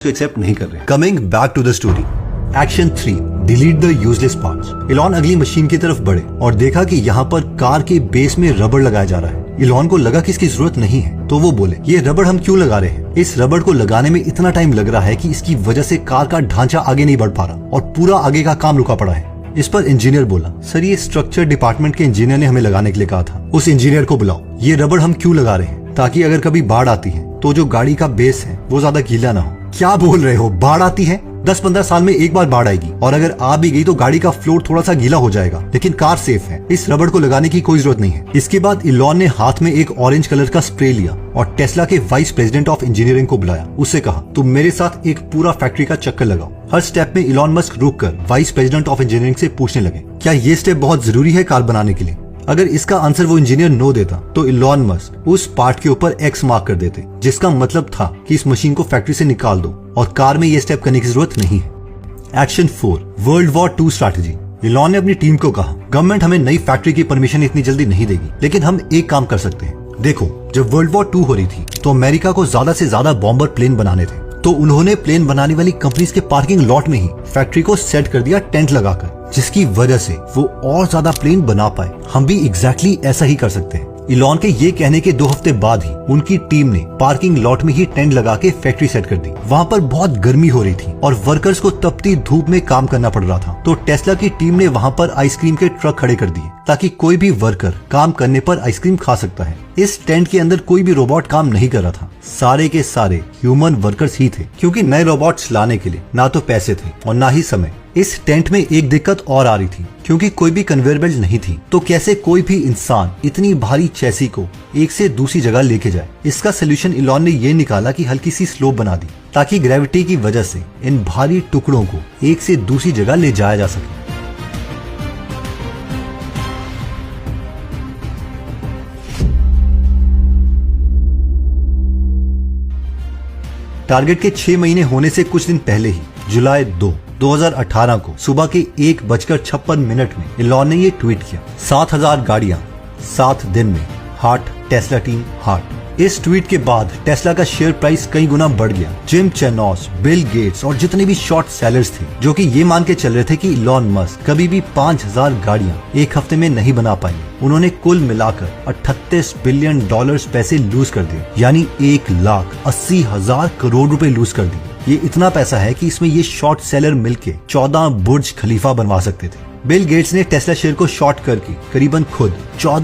Accept नहीं कर रहे। Coming back to the story, action 3, delete the useless parts. Elon अगली मशीन की तरफ बढ़े और देखा कि यहाँ पर कार के बेस में रबड़ लगाया जा रहा है। इलॉन को लगा कि इसकी जरूरत नहीं है, तो वो बोले, ये रबड़ हम क्यों लगा रहे हैं? इस रबड़ को लगाने में इतना टाइम लग रहा है कि इसकी वजह से कार का ढांचा आगे नहीं बढ़ पा रहा और पूरा आगे का काम रुका पड़ा है। इस पर इंजीनियर बोला, सर ये स्ट्रक्चर डिपार्टमेंट के इंजीनियर ने हमें लगाने के लिए कहा था। उस इंजीनियर को बुलाओ। ये रबड़ हम क्यों लगा रहे हैं? ताकि अगर कभी बाढ़ आती है तो जो गाड़ी का बेस है वो ज्यादा गीला ना हो। क्या बोल रहे हो? बाढ़ आती है? 10-15 साल में एक बार बाढ़ आएगी और अगर आ भी गई तो गाड़ी का फ्लोर थोड़ा सा गीला हो जाएगा, लेकिन कार सेफ है। इस रबड़ को लगाने की कोई जरूरत नहीं है। इसके बाद इलॉन ने हाथ में एक ऑरेंज कलर का स्प्रे लिया और टेस्ला के वाइस प्रेसिडेंट ऑफ इंजीनियरिंग को बुलाया। उससे कहा, तुम मेरे साथ एक पूरा फैक्ट्री का चक्कर लगाओ। हर स्टेप में इलॉन मस्क रुक कर वाइस प्रेसिडेंट ऑफ इंजीनियरिंग से पूछने लगे, क्या ये स्टेप बहुत जरूरी है कार बनाने के लिए? अगर इसका आंसर वो इंजीनियर नो देता तो इलॉन मस्क उस पार्ट के ऊपर एक्स मार्क कर देते, जिसका मतलब था कि इस मशीन को फैक्ट्री से निकाल दो और कार में ये स्टेप करने की जरूरत नहीं है। Action 4, world war 2 strategy. Elon ने अपनी टीम को कहा, गवर्नमेंट हमें नई फैक्ट्री की परमिशन इतनी जल्दी नहीं देगी, लेकिन हम एक काम कर सकते हैं। देखो, जब वर्ल्ड वॉर 2 हो रही थी तो अमेरिका को ज्यादा से ज्यादा बॉम्बर प्लेन बनाने थे, तो उन्होंने प्लेन बनाने वाली कंपनीज के पार्किंग लॉट में ही फैक्ट्री को सेट कर दिया टेंट लगाकर, जिसकी वजह से वो और ज्यादा प्लेन बना पाए। हम भी एग्जैक्टली ऐसा ही कर सकते हैं। इलॉन के ये कहने के 2 हफ्ते बाद ही उनकी टीम ने पार्किंग लॉट में ही टेंट लगा के फैक्ट्री सेट कर दी। वहाँ पर बहुत गर्मी हो रही थी और वर्कर्स को तपती धूप में काम करना पड़ रहा था, तो टेस्ला की टीम ने वहाँ पर आइसक्रीम के ट्रक खड़े कर दिए ताकि कोई भी वर्कर काम करने पर आइसक्रीम खा सकता है। इस टेंट के अंदर कोई भी रोबोट काम नहीं कर रहा था, सारे के सारे ह्यूमन वर्कर्स ही थे, क्योंकि नए रोबोट्स लाने के लिए ना तो पैसे थे और ना ही समय। इस टेंट में एक दिक्कत और आ रही थी, क्योंकि कोई भी कन्वेयर बेल्ट नहीं थी, तो कैसे कोई भी इंसान इतनी भारी चैसी को एक से दूसरी जगह लेके जाए? इसका सोल्यूशन इलॉन ने ये निकाला कि हल्की सी स्लोप बना दी, ताकि ग्रेविटी की वजह से इन भारी टुकड़ों को एक से दूसरी जगह ले जाया जा सके। टारगेट के 6 महीने होने से कुछ दिन पहले ही जुलाई 2, 2018 को सुबह के 1:56 में इलॉन ने ये ट्वीट किया, 7000 गाड़ियां 7 दिन में, हार्ट टेस्ला टीम हार्ट। इस ट्वीट के बाद टेस्ला का शेयर प्राइस कई गुना बढ़ गया। जिम चैनोस, बिल गेट्स और जितने भी शॉर्ट सेलर्स थे, जो कि ये मान के चल रहे थे कि इलॉन मस्क कभी भी 5000 गाड़ियां एक हफ्ते में नहीं बना पाएंगे, उन्होंने कुल मिलाकर $38 बिलियन पैसे लूज कर दिए, यानी 1,80,000 करोड़ रुपए लूज कर दिए। ये इतना पैसा है कि इसमें ये शॉर्ट सेलर मिलके 14 बुर्ज खलीफा बनवा सकते थे। बिल गेट्स ने टेस्ला शेयर को शॉर्ट करके करीबन खुद 14